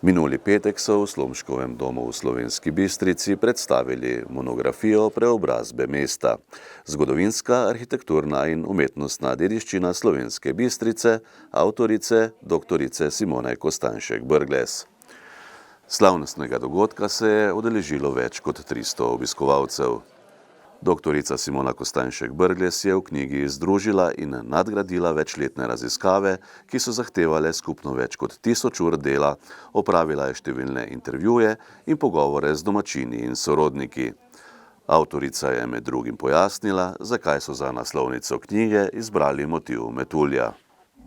Minuli petek so v Slomškovem domu v Slovenski Bistrici predstavili monografijo preobrazbe mesta. Zgodovinska, arhitekturna in umetnostna dediščina Slovenske Bistrice, avtorice dr. Simone Kostanjšek-Brglez. Slavnostnega dogodka se je udeležilo več kot 300 obiskovalcev. Doktorica Simona Kostanjšek-Brglez je v knjigi združila in nadgradila večletne raziskave, ki so zahtevale skupno več kot 1000 ur dela, opravila je številne intervjuje in pogovore z domačini in sorodniki. Avtorica je med drugim pojasnila, zakaj so za naslovnico knjige izbrali motiv metulja.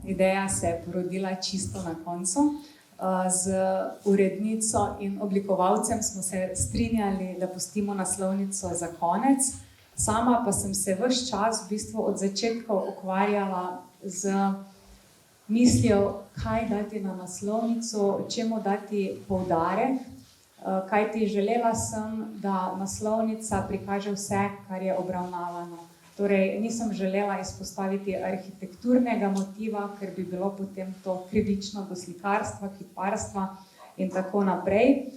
Ideja se je porodila čisto na koncu. Z urednico in oblikovalcem smo se strinjali, da pustimo naslovnico za konec. Sama pa sem se ves čas v bistvu od začetka ukvarjala z mislijo, kaj dati na naslovnico, čemu dati poudarek, kajti želela sem, da naslovnica prikaže vse, kar je obravnavano. Torej, nisem želela izpostaviti arhitekturnega motiva, ker bi bilo potem to krivično do slikarstva, kiparstva in tako naprej.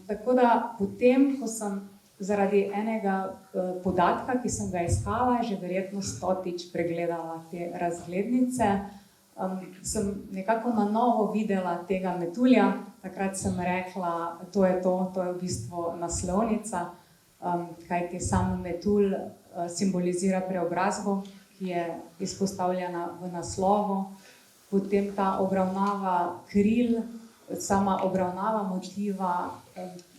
Tako da potem, ko sem zaradi enega podatka, ki sem ga iskala, že verjetno 100-tič pregledala te razglednice, sem nekako na novo videla tega metulja. Takrat sem rekla, to je v bistvu naslovnica, kajti sam metulj simbolizira preobrazbo, ki je izpostavljena v naslovu. Potem ta obravnava kril, sama obravnava motiva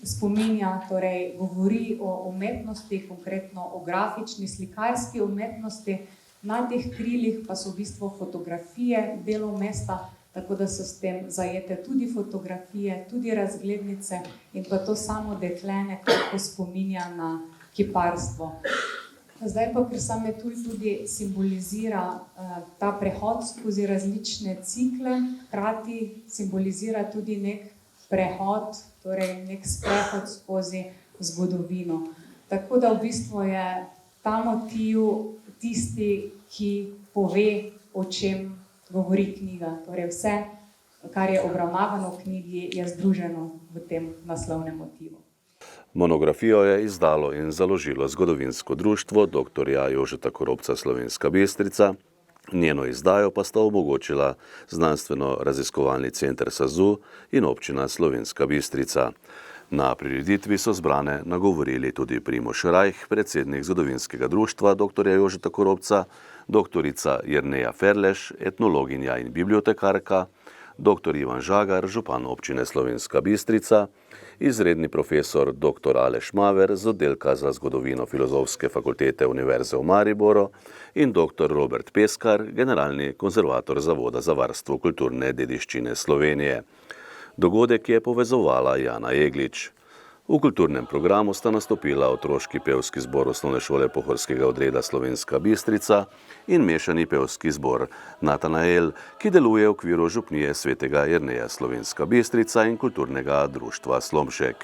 spominja, torej govori o umetnosti, konkretno o grafični, slikarski umetnosti. Na teh krilih pa so v bistvu fotografije delov mesta, tako da so s tem zajete tudi fotografije, tudi razglednice in pa to samo dekle nekako spominja na kiparstvo. Zdaj pa, ker sam metulj tudi simbolizira ta prehod skozi različne cikle, hkrati simbolizira tudi nek prehod, torej nek sprehod skozi zgodovino. Tako da v bistvu je ta motiv tisti, ki pove, o čem govori knjiga. Torej vse, kar je obravnavano v knjigi, je združeno v tem naslovnem motivu. Monografijo je izdalo in založilo Zgodovinsko društvo dr. Jožeta Korobca Slovenska Bistrica. Njeno izdajo pa sta omogočila Znanstveno-raziskovalni center SAZU in občina Slovenska Bistrica. Na prireditvi so zbrane nagovorili tudi Primož Rajh, predsednik Zgodovinskega društva dr. Jožeta Korobca, doktorica Jerneja Ferleš, etnologinja in bibliotekarka, dr. Ivan Žagar, župan občine Slovenska Bistrica, izredni profesor dr. Aleš Maver z oddelka za zgodovino Filozofske fakultete Univerze v Mariboru in dr. Robert Peskar, generalni konzervator Zavoda za varstvo kulturne dediščine Slovenije. Dogodek je povezovala Jana Jeglič. V kulturnem programu sta nastopila otroški pevski zbor Osnovne šole pohorskega odreda Slovenska Bistrica in mešani pevski zbor Natanael, ki deluje v okviru župnije svetega Jerneja Slovenska Bistrica in kulturnega društva Slomšek.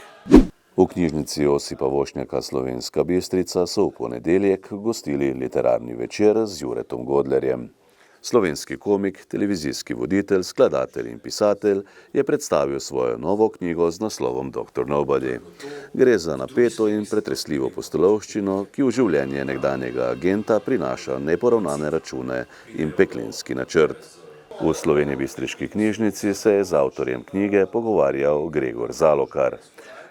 V knjižnici Josipa Vošnjaka Slovenska Bistrica so v ponedeljek gostili literarni večer z Juretom Godlerjem. Slovenski komik, televizijski voditelj, skladatelj in pisatelj je predstavil svojo novo knjigo z naslovom Dr. Nobody. Gre za napeto in pretresljivo pustolovščino, ki v življenje nekdanjega agenta prinaša neporavnane račune in peklenski načrt. V slovenjebistriški knjižnici se je z avtorjem knjige pogovarjal Gregor Zalokar.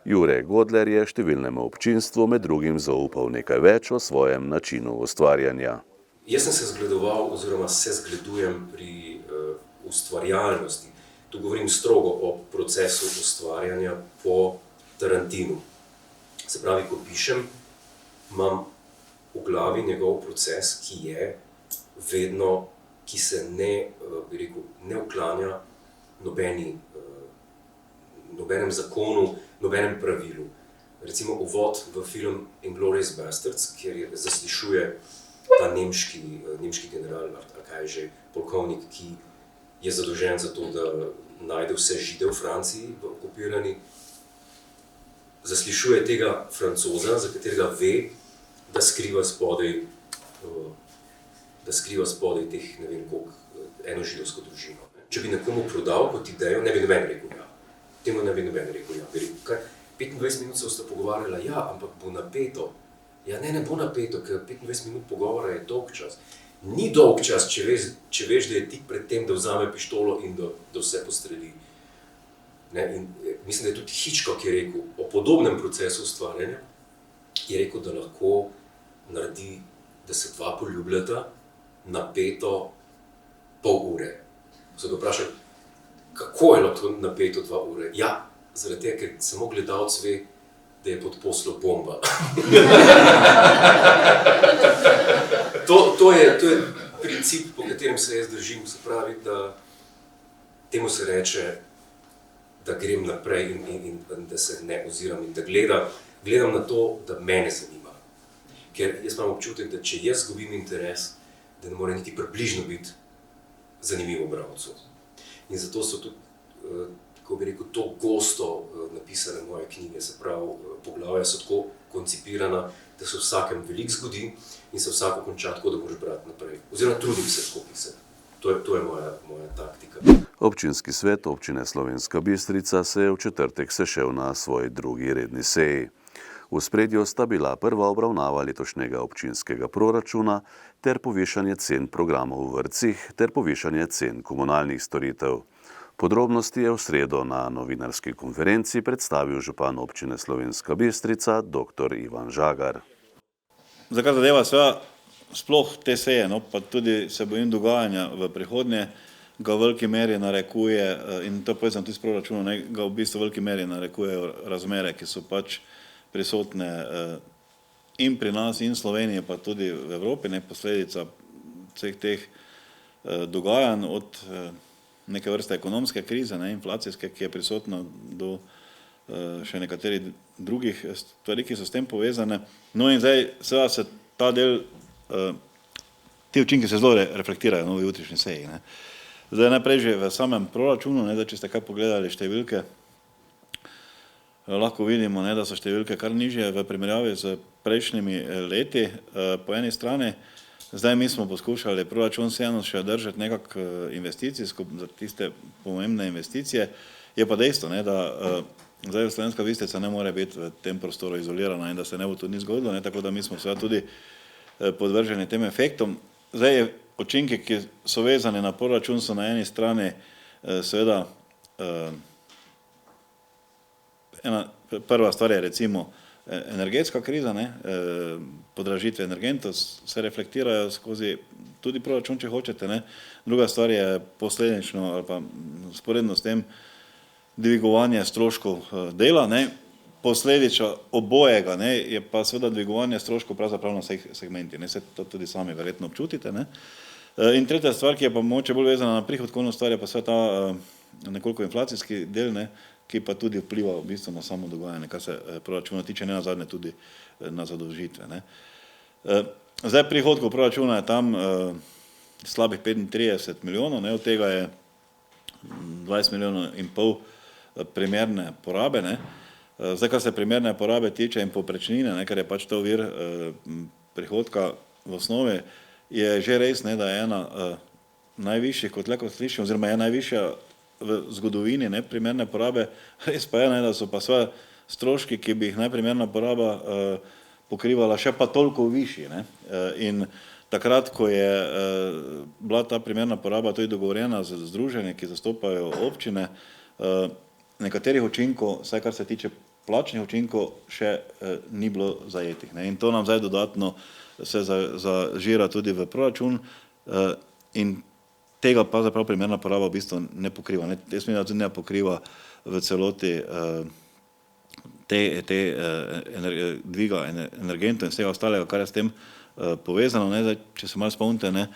Jure Godler je številnemu občinstvu med drugim zaupal nekaj več o svojem načinu ustvarjanja. Jaz sem se zgledoval oziroma se zgledujem pri ustvarjalnosti. Tu govorim strogo o procesu ustvarjanja po Tarantinu. Se pravi, ko pišem, imam v glavi njegov proces, ki je vedno, ki se ne uklanja nobenem zakonu, nobenem pravilu. Recimo uvod v film Inglourious Basterds, kjer zaslišuje ta nemški general, ali kaj je že, polkovnik, ki je zadolžen za to, da najde vse Žide v Franciji, v okupirani, zaslišuje tega Francoza, za katerega ve, da skriva spodaj teh, ne vem koliko, eno židovsko družino. Če bi nekomu prodal kot idejo, ne bi noben rekel ja. temu ne bi noben rekel, ja, bi rekel, kaj, 25 minut se boste pogovarjala, ja, ampak bo napeto. Ja, ne bo napeto, ker 25 minut pogovora je dolg čas. Ni dolg čas, če veš, da je tik pred tem, da vzame pištolo in da vse postreli. Ne, in mislim, da je tudi Hitchcock je rekel o podobnem procesu ustvarjanja, je rekel, da lahko naredi, da se dva poljubljata napeto pol ure. Se ga vprašam, kako je lahko napeto 2 ure? Ja, zaradi tega, ker samo gledalec ve, da je pod poslo bomba. To je princip, po katerem se jaz držim, se pravi, da temu se reče, da grem naprej in da se ne oziram in da gledam na to, da mene zanima. Ker jaz imam občutek, da če jaz zgubim interes, da ne more niti približno biti zanimivo bralcu. In zato so tudi, kako bi rekel, to gosto napisane moje knjige, se pravi, poglavja so tako koncipirana, da se vsakem veliko zgodi in se vsako konča tako, da moraš brati naprej. Oziroma trudim se tako pisati. To je moja taktika. Občinski svet občine Slovenska Bistrica se je v četrtek sešel na svoji drugi redni seji. V ospredju sta bila prva obravnava letošnjega občinskega proračuna ter povišanje cen programov v vrtcih ter povišanje cen komunalnih storitev. Podrobnosti je v sredo na novinarski konferenci predstavil župan občine Slovenska Bistrica dr. Ivan Žagar. Zakaj zadeva seveda sploh te seje, no, pa tudi se bojim dogajanja v prihodnje, ga v veliki meri narekuje, in to povezam tudi s proračunom, ga v bistvu v veliki meri narekujejo razmere, ki so pač prisotne in pri nas in Sloveniji, pa tudi v Evropi, ne, posledica vseh teh dogajanj od neke vrste ekonomske krize, ne, inflacijske, ki je prisotna do še nekaterih drugih stvari, ki so s tem povezane. No in zdaj seveda se ta del, ti učinki se zelo reflektirajo v jutrišnji seji. Ne. Zdaj najprej že v samem proračunu, ne, da če ste kaj pogledali številke, lahko vidimo, ne, da so številke kar nižje v primerjavi z prejšnjimi leti. Po eni strani, zdaj mi smo poskušali proračun vseeno še držati nekako investicijsko za tiste pomembne investicije. Je pa dejstvo, ne, da zdaj Slovenska Bistrica ne more biti v tem prostoru izolirana in da se ne bo tudi ni zgodilo, ne, tako da mi smo seveda tudi podvrženi tem efektom. Zdaj učinki, ki so vezani na proračun, so na eni strani seveda prva stvar je recimo energetska kriza, ne, podražitve energentov se reflektirajo skozi tudi proračun, če hočete, ne. Druga stvar je posledično ali pa sporedno s tem dvigovanje stroškov dela, ne. Posledično obojega, ne, je pa seveda dvigovanje stroškov pravzaprav na vseh segmentih, ne, se to tudi sami verjetno občutite, ne. In tretja stvar, ki je pa mogoče bolj vezana na prihodkovno stvar, je pa seveda ta nekoliko inflacijski del, ne, ki pa tudi vpliva v bistvu na samo dogajanje, kar se proračuna tiče, ne nazadnje tudi na zadolžitve, ne. Zdaj prihodkov proračuna je tam slabih 35 milijonov, ne, od tega je 20 milijonov in pol primerne porabe, ne. Zdaj, kar se primerne porabe tiče in povprečnine, ne, ker je pač to vir prihodka v osnovi, je že res, ne, da je ena najvišjih, kot lahko slišim, oziroma je najvišja v zgodovini neprimerne porabe, res pa je, ne, da so pa svoje stroški, ki bi jih neprimerna poraba pokrivala, še pa toliko višji, ne. In takrat, ko je bila ta primerna poraba tudi dogovorjena z združenji, ki zastopajo občine, nekaterih učinkov, vsaj kar se tiče plačnih učinkov, še ni bilo zajetih, ne. In to nam zdaj dodatno se zažira tudi v proračun in tega pa zapravo primerna poraba v bistvu ne pokriva. Jaz mislim, da tudi ne pokriva v celoti dviga energentov in vsega ostalega, kar je s tem povezano, ne. Zdaj, če se malo spomnite, ne,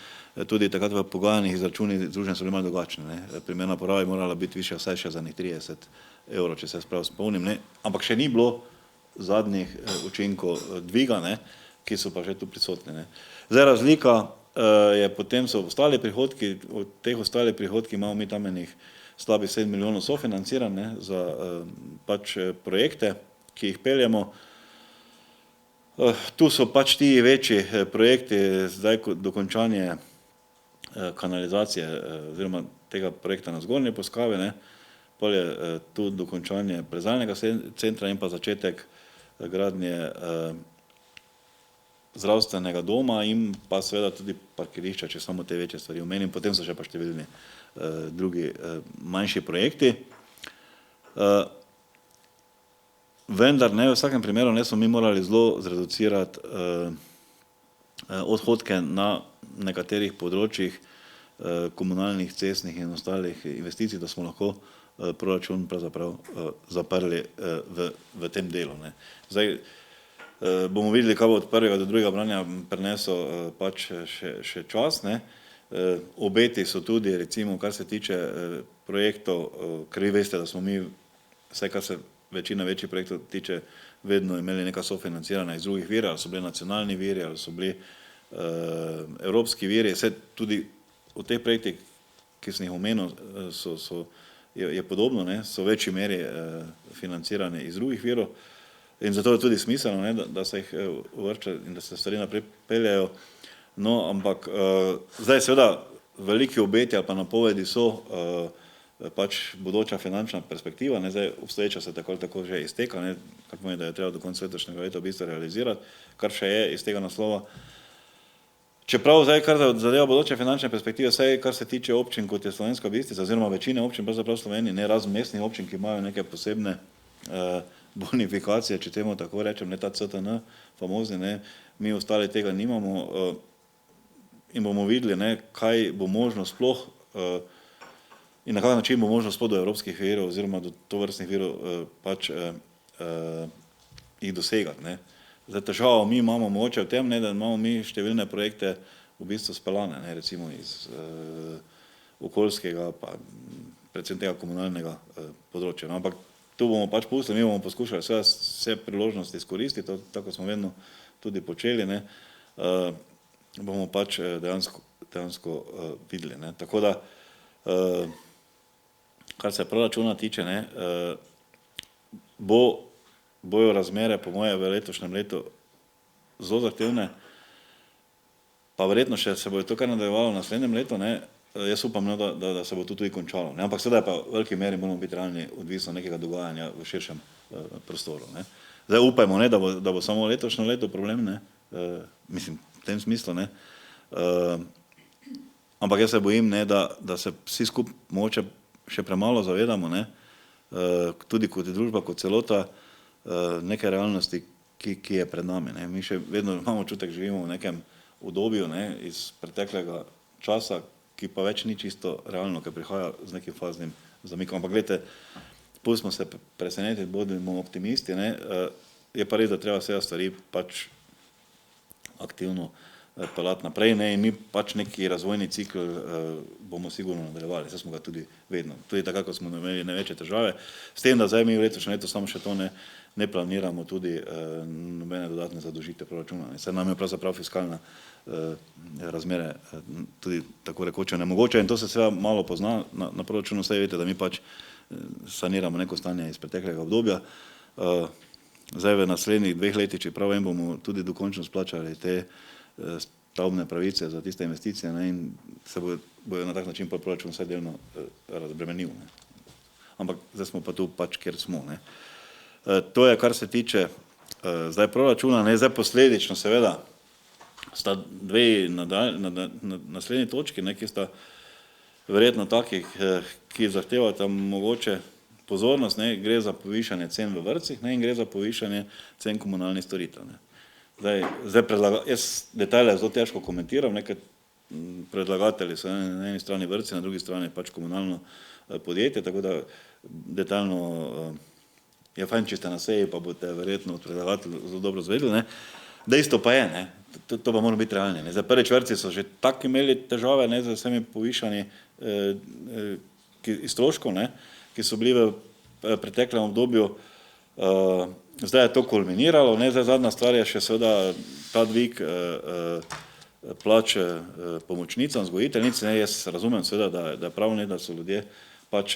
tudi takrat v pogajanjih izračuni združenj so bili malo drugačni, ne. Primerna poraba je morala biti višja vsaj še za 30 evrov, če se prav spomnim, ne. Ampak še ni bilo zadnjih učinkov dviga, ne, ki so pa že tu prisotni, ne. Zdaj razlika je potem so ostali prihodki, od teh ostalih prihodki imamo mi tam enih slabih 7 milijonov sofinanciran, ne, za pač projekte, ki jih peljemo. Tu so pač ti večji projekti, zdaj dokončanje kanalizacije oziroma tega projekta na Zgornji Poskavi, ne, pol je tu dokončanje plezalnega centra in pa začetek gradnje zdravstvenega doma in pa seveda tudi parkirišča, če samo te večje stvari omenim, potem so še pa številni drugi manjši projekti. Vendar ne, v vsakem primeru ne smo mi morali zelo zreducirati odhodke na nekaterih področjih komunalnih, cestnih in ostalih investicij, da smo lahko proračun pravzaprav zaprli v tem delu. Ne. Zdaj, bomo videli, kaj bo od prvega do drugega branja prinesel pač še čas. Ne. Obeti so tudi, recimo, kar se tiče projektov, ker vi veste, da smo mi, vse kar se večina večjih projektov tiče, vedno imeli neka sofinancirana iz drugih virov, ali so bili nacionalni viri, ali so bili evropski viri. Vse tudi v teh projektih, ki sem jih omenil, je podobno, ne, so v večji meri financirane iz drugih virov. In zato je tudi smiselno, ne, da se jih uvršča in da se stvari naprej peljajo. No, ampak zdaj seveda veliki obeti ali pa napovedi so pač bodoča finančna perspektiva, ne, zdaj obstoječa se tako ali tako že izteka, ne, kar pomeni, da je treba do konca letošnjega leta v bistvu realizirati, kar še je iz tega naslova. Čeprav zdaj, kar zadeva bodoče finančne perspektive, vsaj kar se tiče občin, kot je Slovenska Bistrica, oziroma večine občin, pravzaprav v Sloveniji, ne razen mestnih občin, ki imajo neke posebne bonifikacije, če temu tako rečem, ne ta CTN, famozni, ne, mi ostali tega nimamo in bomo videli, ne, kaj bo možno sploh in na kak način bo možno sploh do evropskih virov oziroma do tovrstnih virov pač jih dosegati. Ne. Zdaj, težavo mi imamo mogoče v tem, ne, da imamo mi številne projekte v bistvu speljane, ne, recimo iz okoljskega, pa predvsem tega komunalnega področja. No, ampak tu bomo pač pustili, mi bomo poskušali vse priložnosti izkoristiti, tako smo vedno tudi počeli, ne, bomo pač dejansko videli. Ne. Tako da, kar se proračuna tiče, ne, bojo razmere, po moje, v letošnjem letu zelo zahtevne, pa verjetno še se bo to kar nadaljevalo v naslednjem letu, ne, jaz upam, no, da se bo to tudi končalo. Ne, ampak sedaj pa v veliki meri moramo biti realni, odvisno nekega dogajanja v širšem prostoru. Ne. Zdaj upajmo, ne, da bo samo letošnje leto problem, ne, mislim, v tem smislu, ne, ampak jaz se bojim, ne, da se vsi skupaj mogoče še premalo zavedamo, ne, tudi kot družba, kot celota, neke realnosti, ki je pred nami. Ne. Mi še vedno imamo čutek, živimo v nekem obdobju, ne, iz preteklega časa, ki pa več ni čisto realno, ker prihaja z nekim faznim zamikom. Ampak gledajte, pustimo se presenetiti, bodimo optimisti, ne, je pa res, da treba vse stvari pač aktivno peljati naprej, ne, in mi pač neki razvojni cikl bomo sigurno nadaljevali, saj smo ga tudi vedno. Tudi takrat, ko smo imeli največje težave, s tem, da zdaj mi v letošnjem letu samo še to ne planiramo tudi nobene dodatne zadolžitve proračuna. Saj nam je pravzaprav fiskalna razmere tudi tako rekoče nemogoče in to se seveda malo pozna na proračunu, saj veste, da mi pač saniramo neko stanje iz preteklega obdobja. Zdaj v naslednjih 2 letih, čeprav vem, bomo tudi dokončno splačali te stavbne pravice za tiste investicije, ne, in se bojo na tak način pa proračun vsaj delno razbremenil. Ne. Ampak zdaj smo pa tu pač, kjer smo. Ne. To je, kar se tiče zdaj proračuna, ne, zdaj posledično seveda sta 2 naslednji točki, ne, ki sta verjetno takih, ki zahtevata mogoče pozornost, ne, gre za povišanje cen v vrtcih, ne, in gre za povišanje cen komunalnih storitev. Ne. Zdaj jaz detajle zelo težko komentiram, nekaj predlagatelji so na eni strani vrtci, na drugi strani pač komunalno podjetje, tako da detaljno je fajn, če ste na seji, pa boste verjetno od predlagatelj zelo dobro zvedeli, ne. Dejstvo pa je, ne, to pa moramo biti realni, ne. Zdaj prvič vrtci so že tako imeli težave, ne, z vsemi povišanji stroškov, ne, ki so bili v preteklem obdobju. Zdaj je to kulminiralo, ne, zdaj zadnja stvar je še seveda ta dvig plač pomočnicam, vzgojiteljic, ne, jaz razumem seveda, da je prav, ne, da so ljudje pač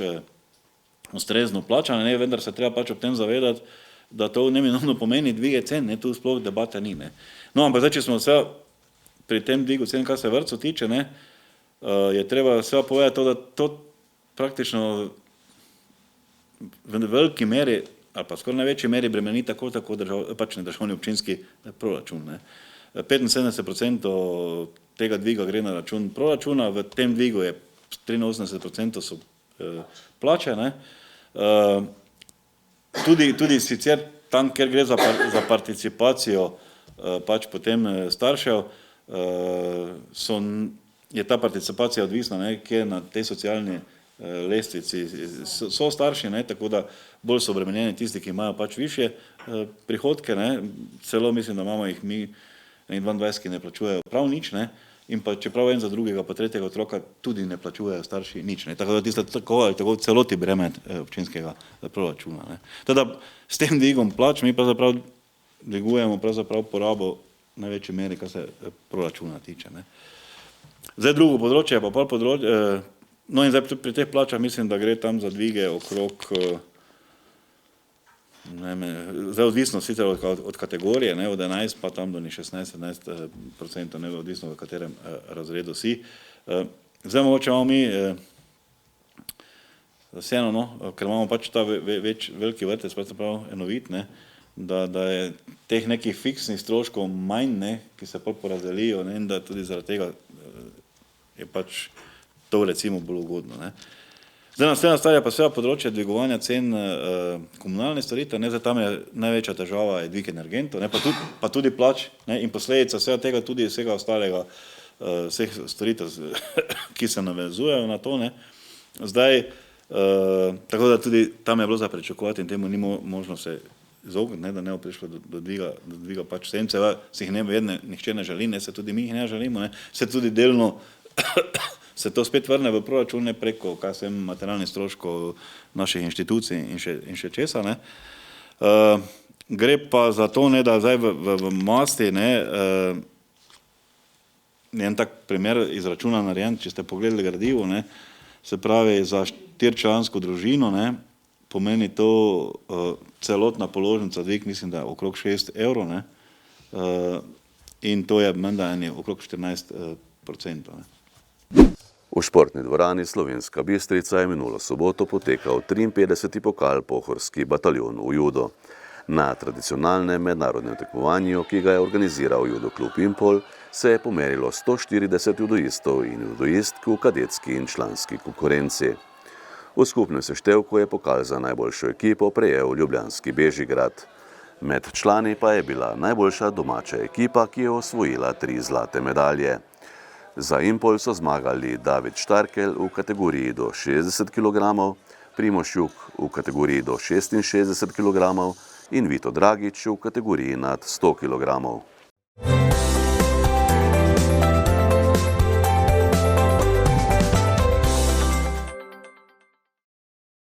ustrezno plačani, ne, vendar se treba pač ob tem zavedati, da to neminovno pomeni dvige cen, ne, tu sploh debate ni, ne. No, ampak zdaj, če smo vse pri tem dvigu cen, kar se vrtcev tiče, ne, je treba seveda povedati to, da to praktično v veliki meri, ali pa skoraj največji meri bremeni tako pač ne državni občinski proračun. Ne. 75% tega dviga gre na račun proračuna, v tem dvigu je 83% so plače. Ne. Tudi sicer tam, kjer gre za participacijo pač potem staršev, je ta participacija odvisna, ne, kje na tej socialni lestvici so starši, ne, tako da bolj so obremenjeni tisti, ki imajo pač višje prihodke, ne, celo mislim, da imamo jih mi 22, ki ne plačujejo prav nič, ne, in pa čeprav en za drugega pa tretjega otroka tudi ne plačujejo starši nič, ne, tako da tista tako ali tako celoti breme občinskega proračuna, ne. Teda s tem dvigom plač mi pravzaprav dvigujemo pravzaprav porabo v največji meri, kar se proračuna tiče, ne. Zdaj drugo področje je pa pol področje, no in zdaj pri teh plačah mislim, da gre tam za dvige okrog, zdaj odvisno sicer od kategorije, ne, od 11 pa tam do 16-17%, ne, odvisno v katerem razredu si. Zdaj mogoče imamo mi, vseeno, no, ker imamo pač ta veliki vrtec, pravzaprav enovit, ne, da je teh nekih fiksnih stroškov manj, ne, ki se pol porazdelijo, ne, in da tudi zaradi tega je pač to recimo bolj ugodno, ne. Zdaj naslednja stvar je pa seveda področje dvigovanja cen komunalne storitve, ne, zdaj tam je največja težava je dvig energentov, ne, pa tudi plač, ne, in posledica vsega tega tudi vsega ostalega, vseh storitev, ki se navezujejo na to, ne. Zdaj, tako da tudi tam je bilo za pričakovati in temu ni možno se izogniti, ne, da ne bo prišlo do dviga pač cen, seveda si jih nihče ne želi, ne, se tudi mi jih ne želimo, ne, se tudi delno se to spet vrne v proračune preko materialnih stroškov naših inštitucij in še česa, ne. Gre pa za to, ne, da zdaj v masti, ne, en tak primer izračuna narejen, če ste pogledali gradivo, ne, se pravi za 4-člansko družino, ne, pomeni to celotna položnica dvig, mislim, da je okrog 6 evrov, ne, in to je menda okrog 14%. Ne. V športni dvorani Slovenska Bistrica je minulo soboto potekal 53. pokal Pohorski bataljon v judo. Na tradicionalnem mednarodnem tekmovanju, ki ga je organiziral judo klub Impol, se je pomerilo 140 judoistov in judoistk v kadetski in članski konkurenci. V skupnem seštevku je pokal za najboljšo ekipo prejel ljubljanski Bežigrad. Med člani pa je bila najboljša domača ekipa, ki je osvojila 3 zlate medalje. Za Impol so zmagali David Štarkel v kategoriji do 60 kg, Primož Juk v kategoriji do 66 kg in Vito Dragič v kategoriji nad 100 kg.